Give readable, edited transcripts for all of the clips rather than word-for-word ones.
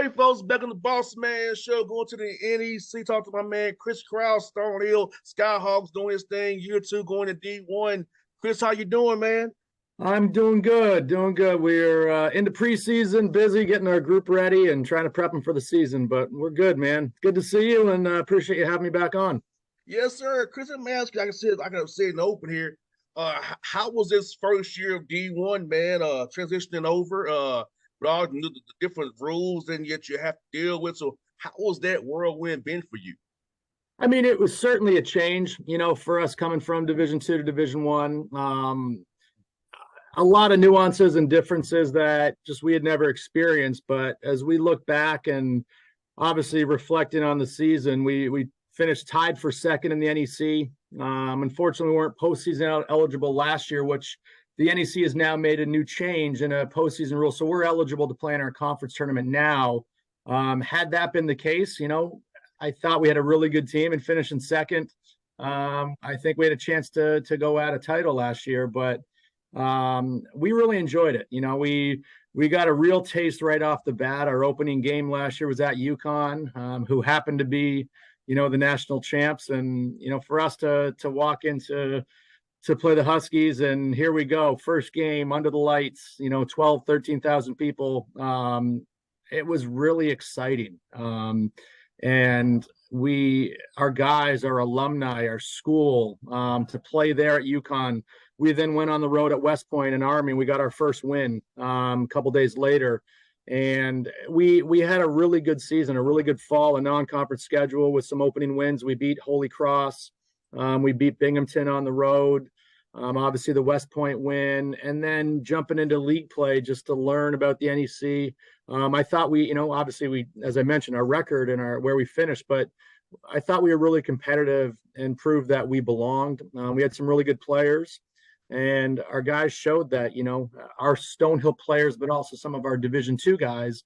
Hey, folks, back on the Bossman show, going to the NEC, talk to my man Chris Kraus, Stonehill, Skyhawks doing his thing, year two going to D1. Chris, how you doing, man? I'm doing good, doing good. We're into preseason, busy getting our group ready and trying to prep them for the season, but we're good, man. Good to see you and appreciate you having me back on. Yes, sir. Chris, let me ask you, like I said in the open here, how was this first year of D1, man, transitioning over, with all the different rules and yet you have to deal with? So how was that whirlwind been for you? I mean, it was certainly a change, for us coming from Division II to Division I. A lot of nuances and differences that just we had never experienced. But as we look back and obviously reflecting on the season, we finished tied for second in the NEC. Unfortunately, we weren't postseason eligible last year, which the NEC has now made a new change in a postseason rule. So we're eligible to play in our conference tournament now. Had that been the case, I thought we had a really good team and finishing second. I think we had a chance to go at a title last year, but we really enjoyed it. We got a real taste right off the bat. Our opening game last year was at UConn, who happened to be, the national champs. And, for us to walk into to play the Huskies, and here we go, first game under the lights, 12, 13,000 people. It was really exciting. And our guys, our alumni, our school, to play there at UConn. We then went on the road at West Point and Army. We got our first win a couple days later. And we had a really good season, a really good fall, a non-conference schedule with some opening wins. We beat Holy Cross. We beat Binghamton on the road. Obviously the West Point win, and then jumping into league play just to learn about the NEC. I thought obviously as I mentioned, our record and where we finished, but I thought we were really competitive and proved that we belonged. We had some really good players, and our guys showed that, our Stonehill players, but also some of our Division II guys,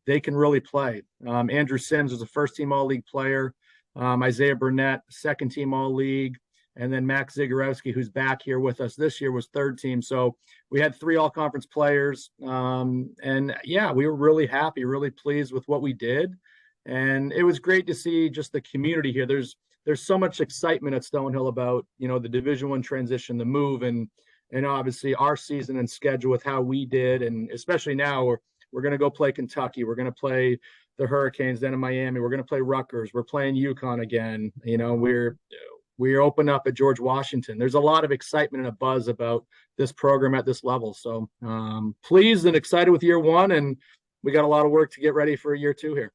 they can really play. Andrew Sims was a first-team All-League player. Isaiah Burnett, second-team All-League. And then Max Zagorowski, who's back here with us this year, was third team. So we had three all-conference players. And yeah, we were really happy, really pleased with what we did. And it was great to see just the community here. There's so much excitement at Stonehill about, the Division I transition, the move, and obviously our season and schedule with how we did. And especially now we're going to go play Kentucky. We're going to play the Hurricanes then in Miami. We're going to play Rutgers. We're playing UConn again. We open up at George Washington. There's a lot of excitement and a buzz about this program at this level. So pleased and excited with year one, and we got a lot of work to get ready for year two here.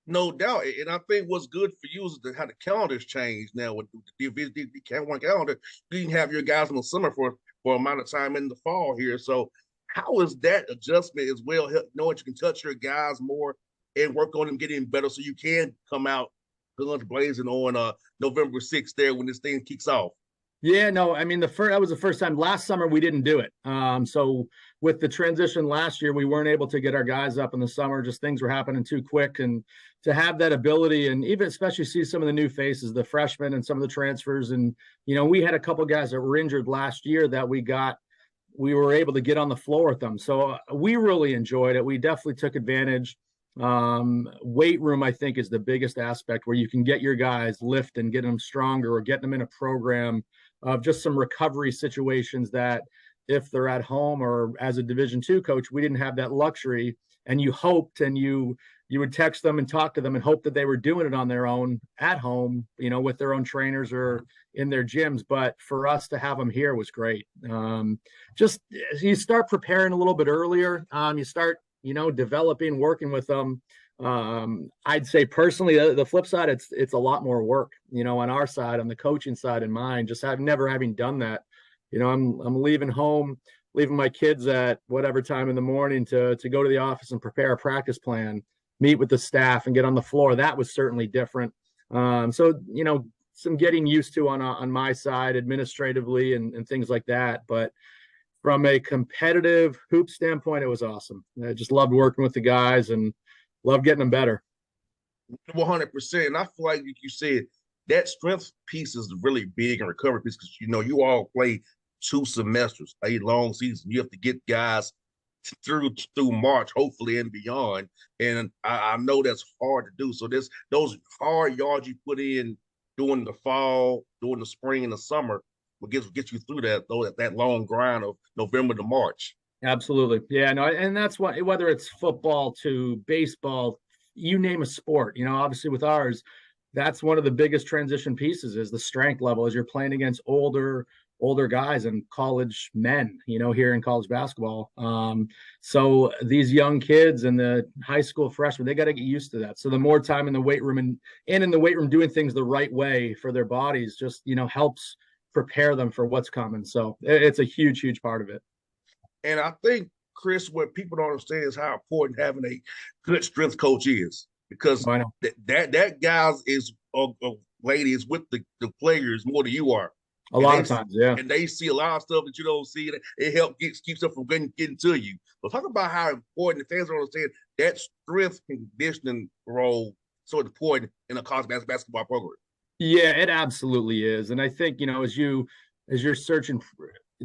No doubt. And I think what's good for you is how the calendar's changed now with the D1 calendar. You can have your guys in the summer for amount of time in the fall here. So how is that adjustment as well, knowing you can touch your guys more and work on them getting better so you can come out guns blazing on November 6th there when this thing kicks off? Yeah, no, I mean, that was the first time. Last summer we didn't do it. So with the transition last year, we weren't able to get our guys up in the summer. Just things were happening too quick, and to have that ability, and even especially see some of the new faces, the freshmen and some of the transfers, and we had a couple of guys that were injured last year that we were able to get on the floor with them. So we really enjoyed it. We definitely took advantage. Weight room, I think, is the biggest aspect where you can get your guys lift and get them stronger, or get them in a program of just some recovery situations that if they're at home, or as a Division II coach, we didn't have that luxury. And you hoped, and you would text them and talk to them and hope that they were doing it on their own at home, with their own trainers or in their gyms. But for us to have them here was great. Just you start preparing a little bit earlier. You start developing, working with them. I'd say personally, the flip side, it's a lot more work, on our side, on the coaching side and mine, just never having done that. I'm leaving home, leaving my kids at whatever time in the morning to go to the office and prepare a practice plan, meet with the staff and get on the floor. That was certainly different. So, some getting used to on my side administratively and things like that. But from a competitive hoop standpoint, it was awesome. I just loved working with the guys and loved getting them better. 100%. And I feel like you said, that strength piece is really big and recovery piece because you all play 2 semesters, a long season. You have to get guys through March, hopefully and beyond. And I know that's hard to do. So those hard yards you put in during the fall, during the spring and the summer will get you through that long grind of November to March. Absolutely. Yeah, no, and that's why whether it's football to baseball, you name a sport, obviously with ours, that's one of the biggest transition pieces is the strength level as you're playing against older guys and college men, here in college basketball. So these young kids and the high school freshmen, they got to get used to that. So the more time in the weight room and in the weight room doing things the right way for their bodies just, helps prepare them for what's coming. So it's a huge, huge part of it. And I think, Chris, what people don't understand is how important having a good strength coach is, because I know. that guys is lady is with the players more than you are. A lot of times, yeah. And they see a lot of stuff that you don't see. It helps keeps them from getting to you. But talk about how important the fans don't understand that strength conditioning role so important in a college basketball program. Yeah, it absolutely is. And I think, as you're searching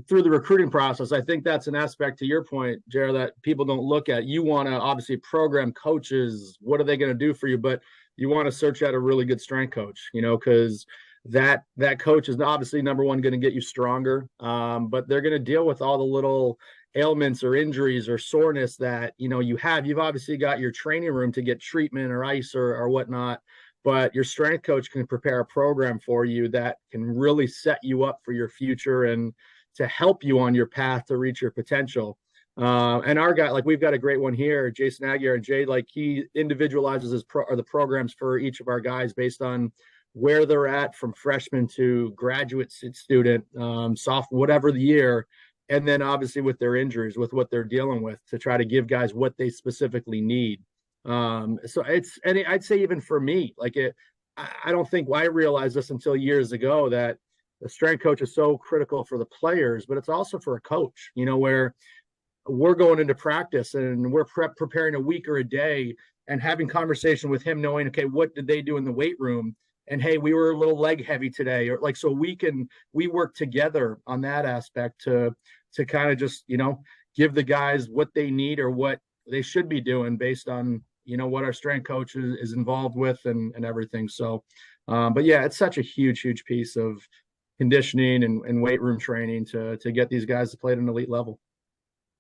through the recruiting process, I think that's an aspect to your point, Jared, that people don't look at. You want to obviously program coaches. What are they going to do for you? But you want to search out a really good strength coach, because that coach is obviously number one going to get you stronger. But they're going to deal with all the little ailments or injuries or soreness that, you have. You've obviously got your training room to get treatment or ice or whatnot. But your strength coach can prepare a program for you that can really set you up for your future and to help you on your path to reach your potential. And our guy, like we've got a great one here, Jason Aguirre, and Jay, like he individualizes the programs for each of our guys based on where they're at from freshman to graduate student, whatever the year. And then obviously with their injuries, with what they're dealing with to try to give guys what they specifically need. So and I'd say even for me, I don't think I realized this until years ago that the strength coach is so critical for the players, but it's also for a coach, where we're going into practice and we're preparing a week or a day and having conversation with him, knowing, okay, what did they do in the weight room? And hey, we were a little leg heavy today, or so we work together on that aspect to kind of just, give the guys what they need or what they should be doing based on, what our strength coach is involved with and everything. So, but yeah, it's such a huge, huge piece of conditioning and weight room training to get these guys to play at an elite level.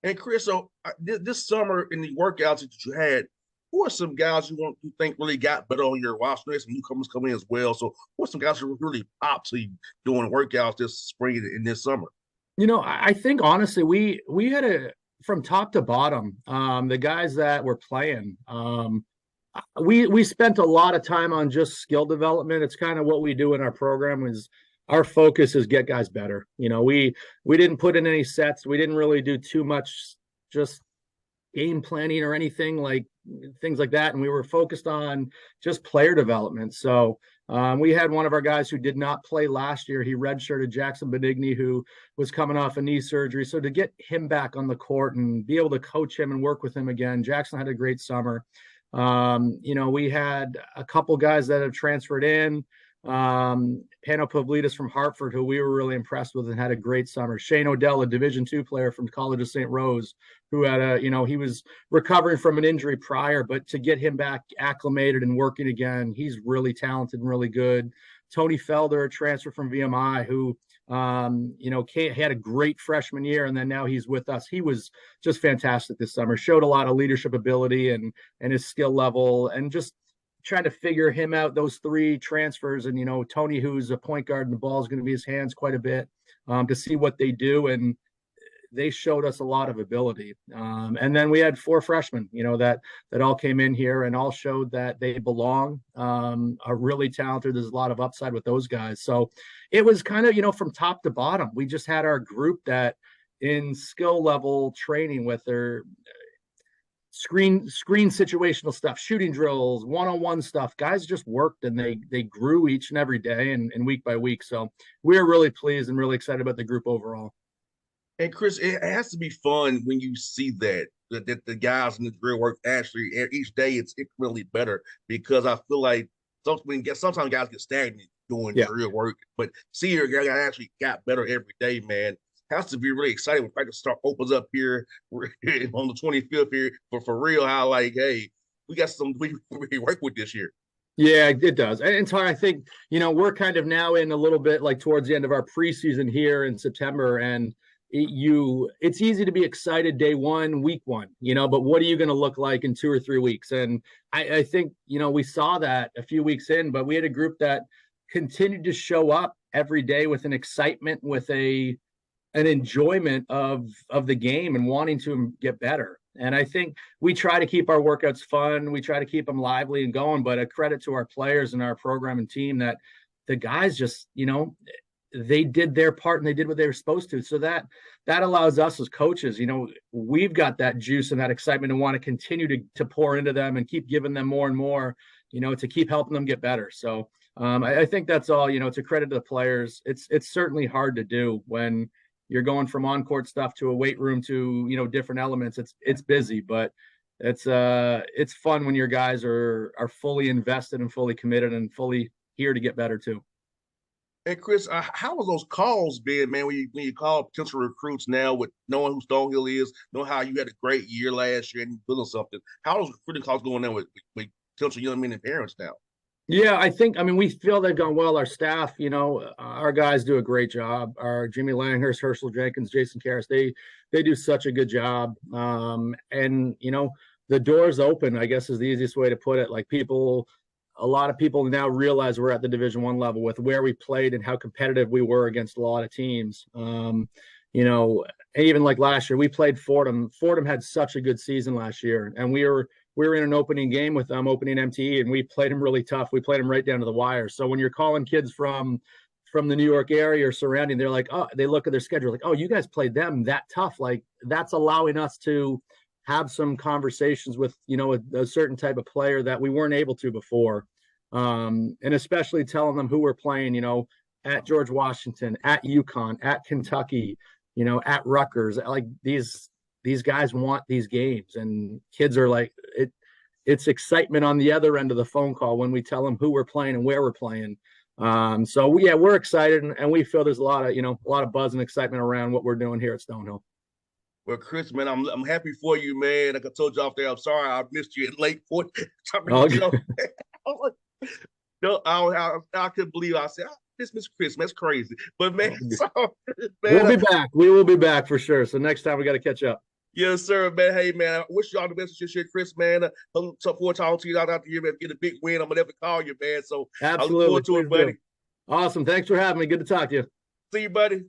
And Chris, so this summer in the workouts that you had, who are some guys you think really got better on your roster? There's some newcomers coming in as well. So who are some guys who really popped to you doing workouts this spring and this summer? I think honestly, we had from top to bottom, the guys that were playing, we spent a lot of time on just skill development. It's kind of what we do in our program is our focus is get guys better. We didn't put in any sets. We didn't really do too much just game planning or anything like things like that. And we were focused on just player development. So we had one of our guys who did not play last year. He redshirted, Jackson Benigni, who was coming off a knee surgery. So to get him back on the court and be able to coach him and work with him again, Jackson had a great summer. We had a couple guys that have transferred in. Pano Pavlidis from Hartford, who we were really impressed with and had a great summer. Shane Odell, a Division II player from College of St. Rose, who had he was recovering from an injury prior, but to get him back acclimated and working again, he's really talented and really good. Tony Felder, a transfer from VMI, who had a great freshman year, and then now he's with us. He was just fantastic this summer, showed a lot of leadership ability and his skill level, and just trying to figure him out, those three transfers. And, Tony, who's a point guard, and the ball is going to be his hands quite a bit, to see what they do. And they showed us a lot of ability. And then we had four freshmen, that all came in here and all showed that they belong, are really talented. There's a lot of upside with those guys. So it was kind of, from top to bottom, we just had our group that in skill level training with their screen situational stuff, shooting drills, one-on-one stuff. Guys just worked and they grew each and every day and week by week. So we're really pleased and really excited about the group overall. And Chris, it has to be fun when you see that the guys in the drill work actually each day it's really better, because I feel like sometimes guys get stagnant doing drill work, but see your guy actually got better every day, man. has to be really exciting when practice start opens up here on the 25th here for real. How like, hey, we got some we work with this year. Yeah, it does. And it's hard. I think, we're kind of now in a little bit like towards the end of our preseason here in September. And it's easy to be excited day one, week one, but what are you going to look like in 2 or 3 weeks? And I think, we saw that a few weeks in, but we had a group that continued to show up every day with an excitement, with an enjoyment of the game and wanting to get better. And I think we try to keep our workouts fun. We try to keep them lively and going, but a credit to our players and our program and team that the guys just, they did their part and they did what they were supposed to. So that allows us as coaches, we've got that juice and that excitement and want to continue to pour into them and keep giving them more and more, to keep helping them get better. So I think that's all, it's a credit to the players. It's certainly hard to do when you're going from on-court stuff to a weight room to, different elements. It's busy, but it's fun when your guys are fully invested and fully committed and fully here to get better too. And Chris, how was those calls been, man? When you call potential recruits now, with knowing who Stonehill is, knowing how you had a great year last year and you building something, how are those recruiting calls going on with potential young men and parents now? Yeah, I mean, we feel they've gone well. Our staff, our guys do a great job. Our Jimmy Langhurst, Herschel Jenkins, Jason Karras, they do such a good job. And the door's open, I guess is the easiest way to put it. Like a lot of people now realize we're at the Division I level with where we played and how competitive we were against a lot of teams. Even like last year, we played Fordham. Fordham had such a good season last year, and we were in an opening game with them, opening MTE, and we played them really tough. We played them right down to the wire. So when you're calling kids from the New York area or surrounding, they're like, oh, they look at their schedule like, oh, you guys played them that tough. Like that's allowing us to have some conversations with, a certain type of player that we weren't able to before. And especially telling them who we're playing, at George Washington, at UConn, at Kentucky, at Rutgers. Like these guys want these games, and kids are like, it's excitement on the other end of the phone call when we tell them who we're playing and where we're playing. So yeah, we're excited, and we feel there's a lot of buzz and excitement around what we're doing here at Stonehill. Well, Chris, man, I'm happy for you, man. Like I told you off there, I'm sorry I missed you in late 40. No, I couldn't believe I said, this Mr. Chris, that's crazy. But man, man, we'll be back. We will be back for sure. So next time we got to catch up. Yes, sir, man. Hey, man, I wish you all the best with your shit, Chris, man. Look forward to talking to you out here, man. Get a big win. I'm gonna never call you, man. So absolutely, I look forward to it, buddy. Awesome. Thanks for having me. Good to talk to you. See you, buddy.